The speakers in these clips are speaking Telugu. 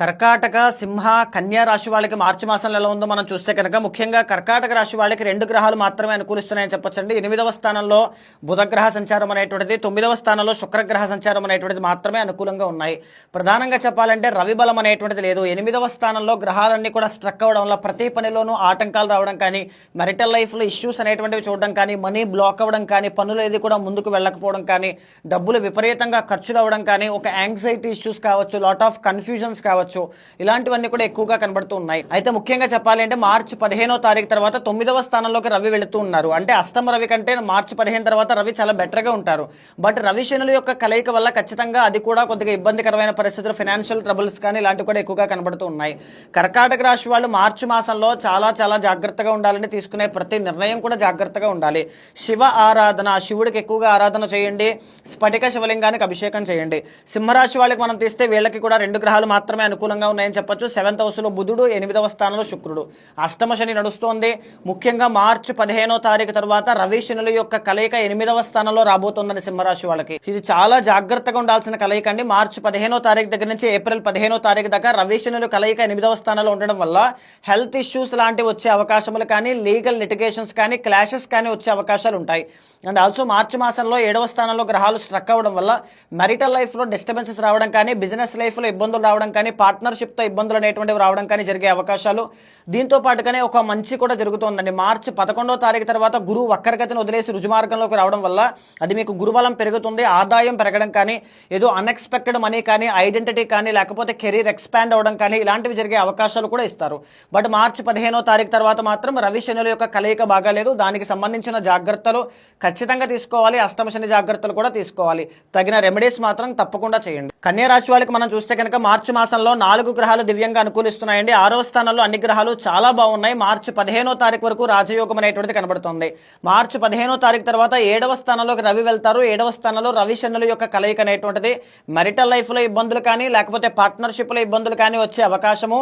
కర్కాటక, సింహ, కన్యా రాశి వాళ్ళకి మార్చి మాసంలో ఎలా ఉందో మనం చూస్తే కనుక ముఖ్యంగా కర్కాటక రాశి వాళ్ళకి 2 గ్రహాలు మాత్రమే అనుకూలిస్తున్నాయని చెప్పొచ్చండి. 8వ స్థానంలో బుధగ్రహ సంచారం అనేటువంటిది, 9వ స్థానంలో శుక్రగ్రహ సంచారం అనేటువంటిది మాత్రమే అనుకూలంగా ఉన్నాయి. ప్రధానంగా చెప్పాలంటే రవి బలం అనేటువంటిది లేదు. 8వ స్థానంలో గ్రహాలన్నీ కూడా స్ట్రక్ అవ్వడం వల్ల ప్రతి పనిలోనూ ఆటంకాలు రావడం కానీ, మెరిటల్ లైఫ్లో ఇష్యూస్ అనేటువంటివి చూడడం కానీ, మనీ బ్లాక్ అవ్వడం కానీ, పనులు ఏది కూడా ముందుకు వెళ్ళకపోవడం కానీ, డబ్బులు విపరీతంగా ఖర్చులు అవ్వడం కానీ, ఒక యాంగ్జైటీ ఇష్యూస్ కావచ్చు, లాట్ ఆఫ్ కన్ఫ్యూజన్స్ కావచ్చు, ఇలాంటివన్నీ కూడా ఎక్కువగా కనబడుతూ ఉన్నాయి. అయితే ముఖ్యంగా చెప్పాలి అంటే మార్చి 15వ తారీఖు తర్వాత 9వ స్థానంలోకి రవి వెళుతూ ఉన్నారు. అంటే అష్టమ రవి కంటే మార్చి 15 తర్వాత రవి చాలా బెటర్ గా ఉంటారు. బట్ రవి శనుల యొక్క కలయిక వల్ల ఖచ్చితంగా అది కూడా కొద్దిగా ఇబ్బందికరమైన పరిస్థితులు, ఫైనాన్షియల్ ట్రబుల్స్ కానీ ఇలాంటివి కూడా ఎక్కువగా కనబడుతూ ఉన్నాయి. కర్కాటక రాశి వాళ్ళు మార్చి మాసంలో చాలా చాలా జాగ్రత్తగా ఉండాలని, తీసుకునే ప్రతి నిర్ణయం కూడా జాగ్రత్తగా ఉండాలి. శివ ఆరాధన, శివుడికి ఎక్కువగా ఆరాధన చేయండి. స్ఫటిక శివలింగానికి అభిషేకం చేయండి. సింహరాశి వాళ్ళకి మనం తీస్తే వీళ్ళకి కూడా 2 గ్రహాలు మాత్రమే అనుకూలంగా ఉన్నాయని చెప్పొచ్చు. 7th హౌస్లో బుధుడు, 8వ స్థానంలో శుక్రుడు. అష్టమ శని నడుస్తోంది. ముఖ్యంగా మార్చి 15వ తారీఖు తర్వాత రవి శనుల యొక్క కలయిక 8వ స్థానంలో రాబోతోందని సింహరాశి వాళ్ళకి ఇది చాలా జాగ్రత్తగా ఉండాల్సిన కలయిక అండి. మార్చి 15వ తారీఖు దగ్గర నుంచి ఏప్రిల్ 15వ తారీఖు దాకా రవి శనుల కలయిక 8వ స్థానంలో ఉండడం వల్ల హెల్త్ ఇష్యూస్ లాంటివి వచ్చే అవకాశాలు కానీ, లీగల్ లిటిగేషన్స్ కానీ, క్లాషెస్ కానీ వచ్చే అవకాశాలు ఉంటాయి. అండ్ ఆల్సో మార్చి మాసంలో 7వ స్థానంలో గ్రహాలు స్ట్రక్ అవ్వడం వల్ల మెరిటల్ లైఫ్లో డిస్టర్బెన్సెస్ రావడం కానీ, బిజినెస్ లైఫ్లో ఇబ్బందులు రావడం కానీ, పార్ట్నర్షిప్తో ఇబ్బందులు అనేటువంటివి రావడం కానీ జరిగే అవకాశాలు. దీంతో పాటుగానే ఒక మంచి కూడా జరుగుతోందండి. మార్చి 11వ తారీఖు తర్వాత గురువు వక్రగతిని వదిలేసి రుజుమార్గంలోకి రావడం వల్ల అది మీకు గురుబలం పెరుగుతుంది. ఆదాయం పెరగడం కానీ, ఏదో అన్ఎక్స్పెక్టెడ్ మనీ కానీ, ఐడెంటిటీ కానీ, లేకపోతే కెరీర్ ఎక్స్పాండ్ అవ్వడం కానీ ఇలాంటివి జరిగే అవకాశాలు కూడా ఇస్తారు. బట్ మార్చి 15వ తారీఖు తర్వాత మాత్రం రవి శనుల యొక్క కలయిక బాగాలేదు. దానికి సంబంధించిన జాగ్రత్తలు ఖచ్చితంగా తీసుకోవాలి. అష్టమ శని జాగ్రత్తలు కూడా తీసుకోవాలి. తగిన రెమెడీస్ మాత్రం తప్పకుండా చేయండి. కన్యా రాశి వాళ్ళకి మనం చూస్తే కనుక మార్చి మాసంలో 4 గ్రహాలు దివ్యంగా అనుకూలిస్తున్నాయండి. 6వ స్థానంలో అన్ని గ్రహాలు చాలా బాగున్నాయి. మార్చి 15వ తారీఖు వరకు రాజయోగం అనేటువంటిది కనబడుతుంది. మార్చి 15వ తారీఖు తర్వాత 7వ స్థానంలోకి రవి వెళ్తారు. 7వ స్థానంలో రవి శనుల యొక్క కలయిక అనేటువంటిది మెరిటల్ లైఫ్లో ఇబ్బందులు కానీ, లేకపోతే పార్ట్నర్షిప్లో ఇబ్బందులు కానీ వచ్చే అవకాశము,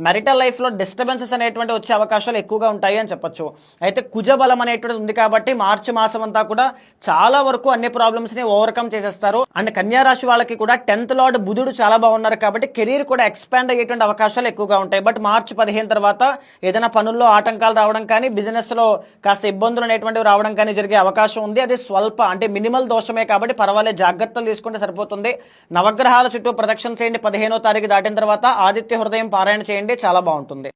మెరిటల్ లైఫ్లో డిస్టర్బెన్సెస్ అనేటువంటి వచ్చే అవకాశాలు ఎక్కువగా ఉంటాయి అని చెప్పొచ్చు. అయితే కుజబలం అనేటువంటిది ఉంది కాబట్టి మార్చి మాసం అంతా కూడా చాలా వరకు అన్ని ప్రాబ్లమ్స్ని ఓవర్కమ్ చేసేస్తారు. అండ్ కన్యా రాశి వాళ్ళకి కూడా 10th లార్డ్ బుధుడు చాలా బాగున్నారు కాబట్టి కెరీర్ కూడా ఎక్స్పాండ్ అయ్యేటువంటి అవకాశాలు ఎక్కువగా ఉంటాయి. బట్ మార్చి 15 తర్వాత ఏదైనా పనుల్లో ఆటంకాలు రావడం కానీ, బిజినెస్లో కాస్త ఇబ్బందులు అనేటువంటివి రావడం కానీ జరిగే అవకాశం ఉంది. అది స్వల్ప అంటే మినిమల్ దోషమే కాబట్టి పర్వాలేదు, జాగ్రత్తలు తీసుకుంటే సరిపోతుంది. నవగ్రహాల చుట్టూ ప్రదక్షిణ చేయండి. 15వ తారీఖు దాటిన తర్వాత ఆదిత్య హృదయం పారాయణ చేయండి, చాలా బాగుంటుంది.